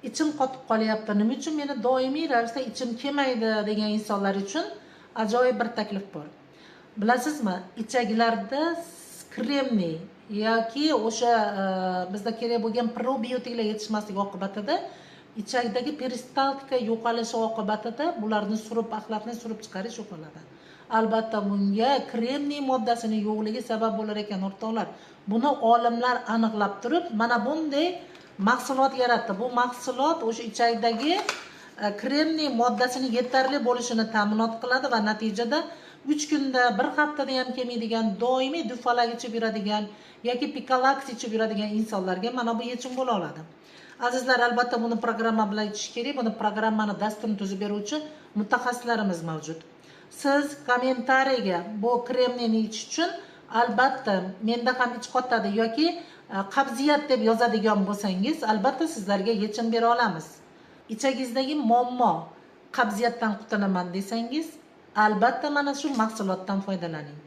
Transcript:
ichim qotib qolyapti, nima uchun meni doimiy ravishda ichim kelmaydi degan insonlar uchun ajoyib bir taklif bor. Bilasizmi, ichaklarda kremniy yoki o'sha bizda kerak bo'lgan probiotiklar yetishmasligi oqibatida ichakdagi peristaltika yo'qolishi oqibatida bularni surib, axlatni surib chiqarish yo'qoladi. Albatta bunga kremniy moddasini yo'qligi sabab bo'lar ekan o'rtoqlar. Buni olimlar aniqlab turib, mana bunday mahsulot yaratdi. Bu mahsulot o'sha ichakdagi kremniy moddasini yetarli bo'lishini ta'minot qiladi va natijada 3 kunda, 1 haftada ham kelmaydigan, doimiy dufalak ichib yuradigan yoki pikalaks ichib yuradigan insonlarga mana bu yechim bo'la oladi. Azizlar, albatta buni programma bilan ichish kerak. Buni programmani dasturini tuzib beruvchi mutaxassislarimiz mavjud. Siz kommentariyaga bu kremniyni ichish uchun albatta menda ham ich qotadi yoki qabziyat deb yozadigan bo'lsangiz, albatta sizlarga yechim bera olamiz. Ichagingizdagi muammo qabziyatdan qutulaman desangiz, albatta mana shu mahsulotdan foydalaning.